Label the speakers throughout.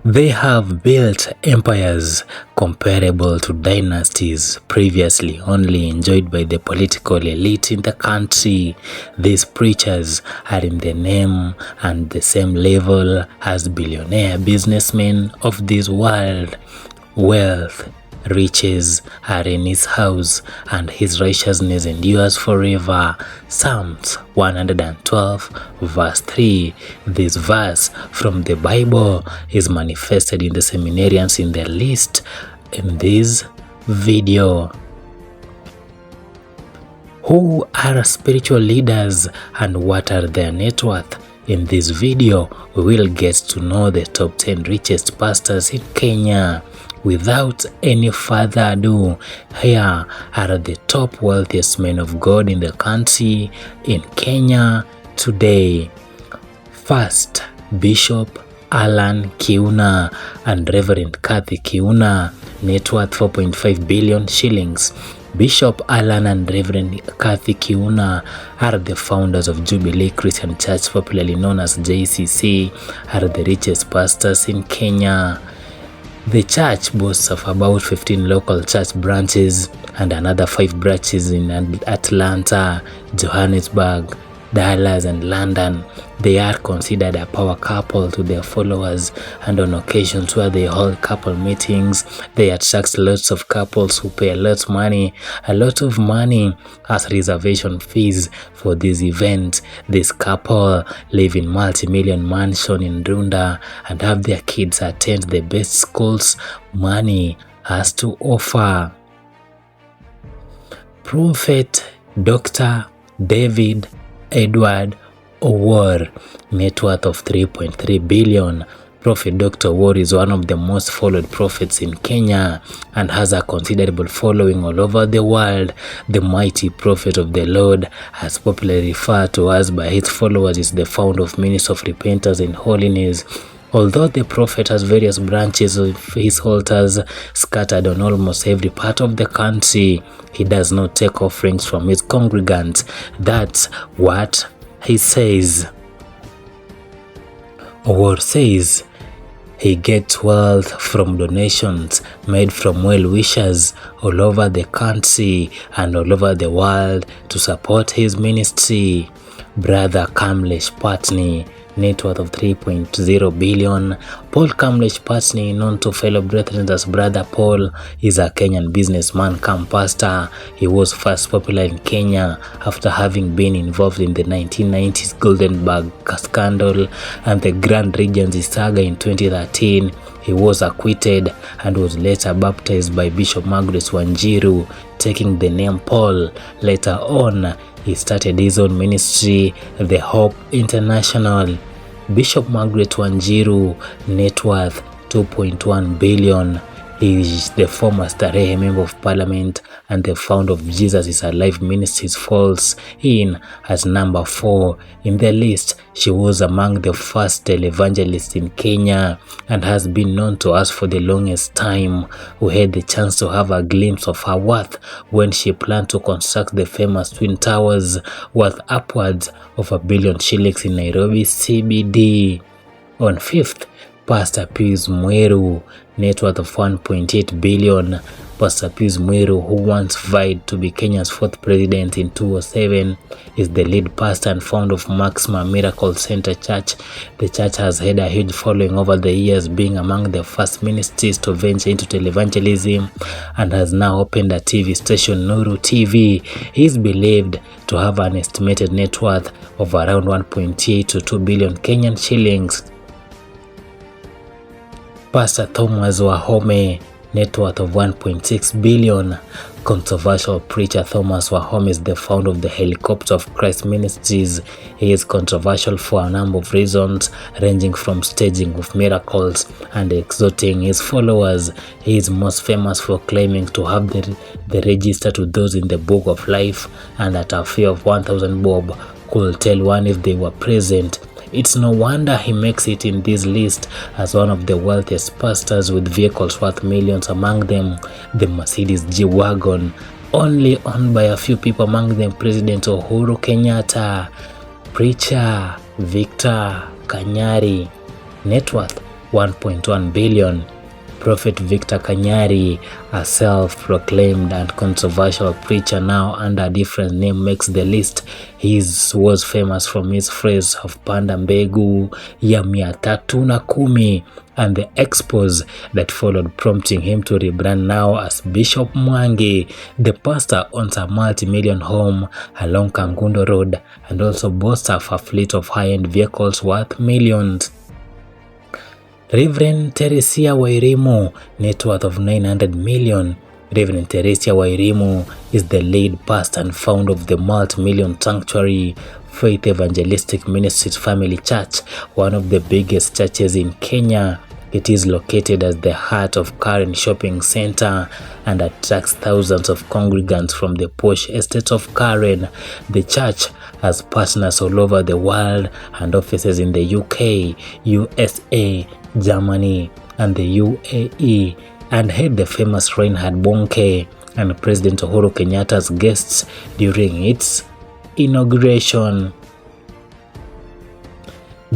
Speaker 1: They have built empires comparable to dynasties previously only enjoyed by the political elite in the country. These preachers are in the name and the same level as billionaire businessmen of this world. Wealth, riches are in his house, and his righteousness endures forever. Psalms 112 verse 3. This verse from the Bible is manifested in the seminarians in the list in this video. Who are spiritual leaders and what are their net worth? In this video, we will get to know the top 10 richest pastors in Kenya. Without any further ado, here are the top wealthiest men of God in the country in Kenya today. First, Bishop Alan Kiuna and Reverend Kathy Kiuna, net worth 4.5 billion shillings. Bishop Alan and Reverend Kathy Kiuna are the founders of Jubilee Christian Church, popularly known as JCC, are the richest pastors in Kenya. The church boasts of about 15 local church branches and another 5 branches in Atlanta, Johannesburg, Dallas and London. They are considered a power couple to their followers, and on occasions where they hold couple meetings, they attract lots of couples who pay a lot of money as reservation fees for this event. This couple live in multi-million mansion in Runda and have their kids attend the best schools money has to offer. Prophet Dr. David Edward Owuor, net worth of 3.3 billion. Prophet Dr. Owuor is one of the most followed prophets in Kenya and has a considerable following all over the world. The mighty prophet of the Lord, as popularly referred to as by his followers, is the founder of Ministry of Repentance and Holiness. Although the prophet has various branches of his altars scattered on almost every part of the country, he does not take offerings from his congregants. That's what he says. Owuor says he gets wealth from donations made from well-wishers all over the country and all over the world to support his ministry. Brother Kamlesh Patni, net worth of 3.0 billion. Paul Kamlesh Patni, known to fellow brethren as Brother Paul, is a Kenyan businessman come pastor. He was first popular in Kenya after having been involved in the 1990s Goldenberg scandal and the Grand Regency saga in 2013. He was acquitted and was later baptized by Bishop Margaret Wanjiru, taking the name Paul. Later on, he started his own ministry, The Hope International. Bishop Margaret Wanjiru, net worth 2.1 billion. He is the former Starehe Member of Parliament and the founder of Jesus is Alive Ministries, falls in as number 4 in the list. She was among the first televangelists in Kenya and has been known to us for the longest time. We had the chance to have a glimpse of her worth when she planned to construct the famous Twin Towers worth upwards of 1 billion shillings in Nairobi CBD. On 5th, Pastor Pius Mweru, net worth of 1.8 billion. Pastor Pius Mweru, who once vied to be Kenya's 4th president in 2007, is the lead pastor and founder of Maxima Miracle Center Church. The church has had a huge following over the years, being among the first ministries to venture into televangelism and has now opened a TV station, Nuru TV. He is believed to have an estimated net worth of around 1.8 to 2 billion Kenyan shillings. Pastor Thomas Wahome, net worth of 1.6 billion. Controversial preacher Thomas Wahome is the founder of the Helicopter of Christ Ministries. He is controversial for a number of reasons, ranging from staging of miracles and exhorting his followers. He is most famous for claiming to have the register to those in the book of life, and that a fee of 1,000 bob could tell one if they were present. It's no wonder he makes it in this list as one of the wealthiest pastors, with vehicles worth millions, among them the Mercedes G-Wagon, only owned by a few people, among them President Uhuru Kenyatta. Preacher Victor Kanyari, net worth 1.1 billion. Prophet Victor Kanyari, a self-proclaimed and controversial preacher now under a different name, makes the list. He was famous from his phrase of panda mbegu ya 310 and the expose that followed, prompting him to rebrand now as Bishop Mwangi. The pastor owns a multi-million home along Kangundo Road and also boasts of a fleet of high-end vehicles worth millions. Reverend Teresia Wairimu, net worth of 900 million. Reverend Teresia Wairimu is the lead pastor and founder of the multi-million sanctuary Faith Evangelistic Ministries Family Church, one of the biggest churches in Kenya. It is located at the heart of Karen Shopping Center and attracts thousands of congregants from the posh estate of Karen. The church has partners all over the world and offices in the UK, USA, Germany, and the UAE, and had the famous Reinhard Bonnke and President Uhuru Kenyatta's guests during its inauguration.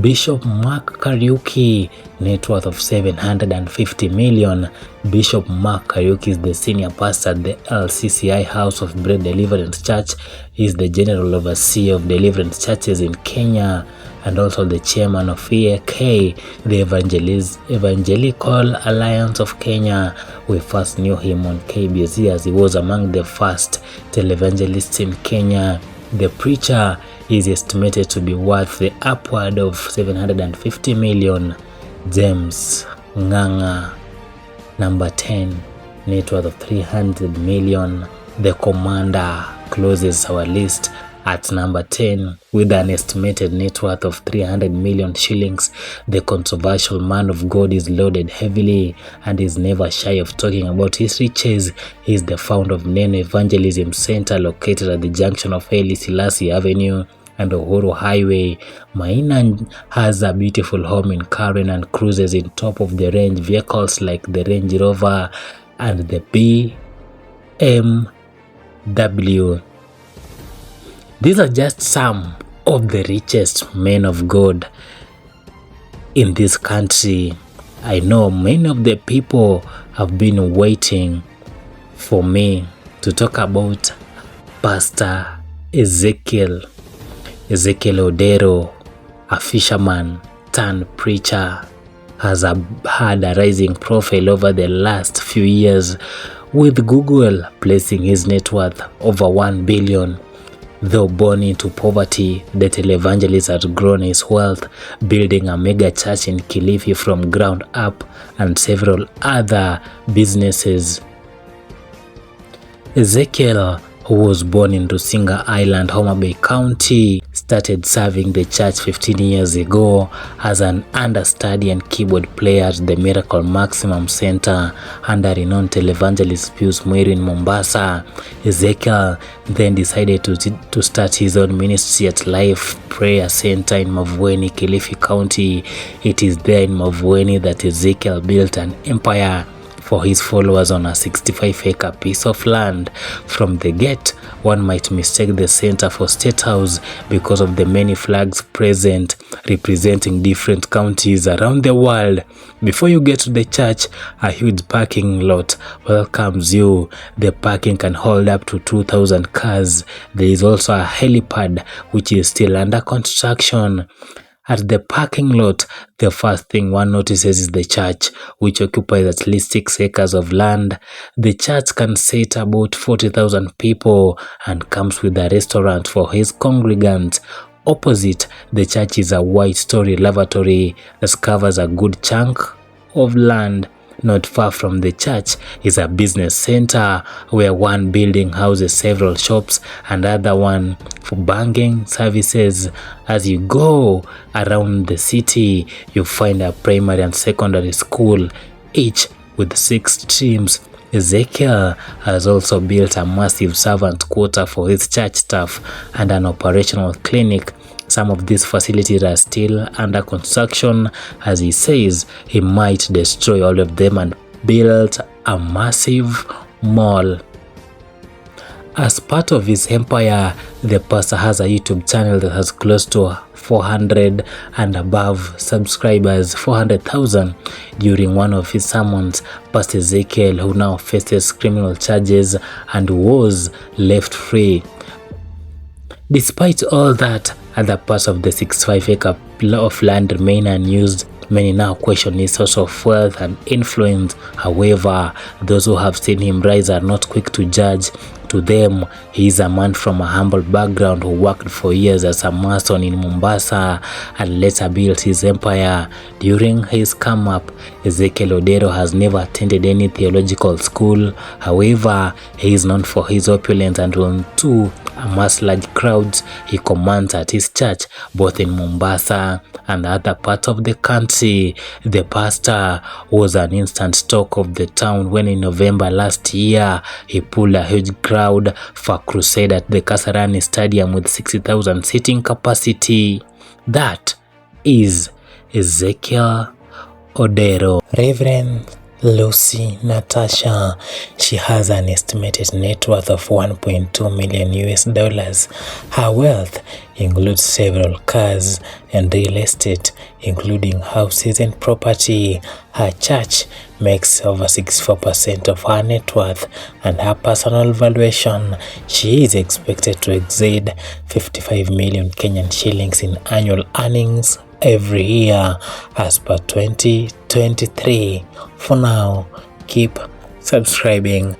Speaker 1: Bishop Mark Kariuki, net worth of 750 million. Bishop Mark Kariuki is the senior pastor at the LCCI House of Bread Deliverance Church. He is the general overseer of deliverance churches in Kenya and also the chairman of EAK, the Evangelical Alliance of Kenya. We first knew him on KBC as he was among the first televangelists in Kenya. The preacher is estimated to be worth the upward of 750 million. James Nganga, number 10, net worth of 300 million. The commander closes our list at number 10 with an estimated net worth of 300 million shillings. The controversial man of God is loaded heavily and is never shy of talking about his riches. He is the founder of Neno Evangelism Center located at the junction of Haile Selassie Avenue and Uhuru Highway. Maina has a beautiful home in Karen and cruises in top-of-the-range vehicles like the Range Rover and the BMW. These are just some of the richest men of God in this country. I know many of the people have been waiting for me to talk about Pastor Ezekiel Odero, a fisherman turned preacher, has had a rising profile over the last few years, with Google placing his net worth over 1 billion. Though born into poverty, the televangelist has grown his wealth, building a mega church in Kilifi from ground up and several other businesses. Ezekiel, who was born in Rusinga Island, Homa Bay County, started serving the church 15 years ago as an understudy and keyboard player at the Miracle Maximum Center under renowned televangelist Pius Mwiri in Mombasa. Ezekiel then decided to start his own ministry at Life Prayer Center in Mavueni, Kilifi County. It is there in Mavueni that Ezekiel built an empire for his followers on a 65-acre piece of land. From the gate, one might mistake the center for State House because of the many flags present representing different counties around the world. Before you get to the church, a huge parking lot welcomes you. The parking can hold up to 2,000 cars. There is also a helipad which is still under construction. At the parking lot, the first thing one notices is the church, which occupies at least 6 acres of land. The church can seat about 40,000 people and comes with a restaurant for his congregants. Opposite the church is a white-story lavatory that covers a good chunk of land. Not far from the church is a business center where one building houses several shops and other one for banking services. As you go around the city, you find a primary and secondary school, each with 6 streams. Ezekiel has also built a massive servant quarter for his church staff and an operational clinic. Some of these facilities are still under construction, as he says he might destroy all of them and build a massive mall. As part of his empire, the pastor has a YouTube channel that has close to 400 and above subscribers, 400,000. During one of his sermons, Pastor Ezekiel, who now faces criminal charges and was left free. Despite all that, other parts of the 65-acre of land remain unused. Many now question his source of wealth and influence. However, those who have seen him rise are not quick to judge. To them, he is a man from a humble background who worked for years as a mason in Mombasa and later built his empire. During his come-up, Ezekiel Odero has never attended any theological school. However, he is known for his opulence and to amass large crowds he commands at his church, both in Mombasa and other parts of the country. The pastor was an instant talk of the town when in November last year, he pulled a huge crowd for a crusade at the Kasarani Stadium with 60,000 seating capacity. That is Ezekiel Odero. Rev.Lucy Natasha, she has an estimated net worth of 1.2 million US dollars. Her wealth includes several cars and real estate, including houses and property. Her church makes over 64% of her net worth, and her personal valuation, she is expected to exceed 55 million Kenyan shillings in annual earnings every year as per 2023. For now, keep subscribing.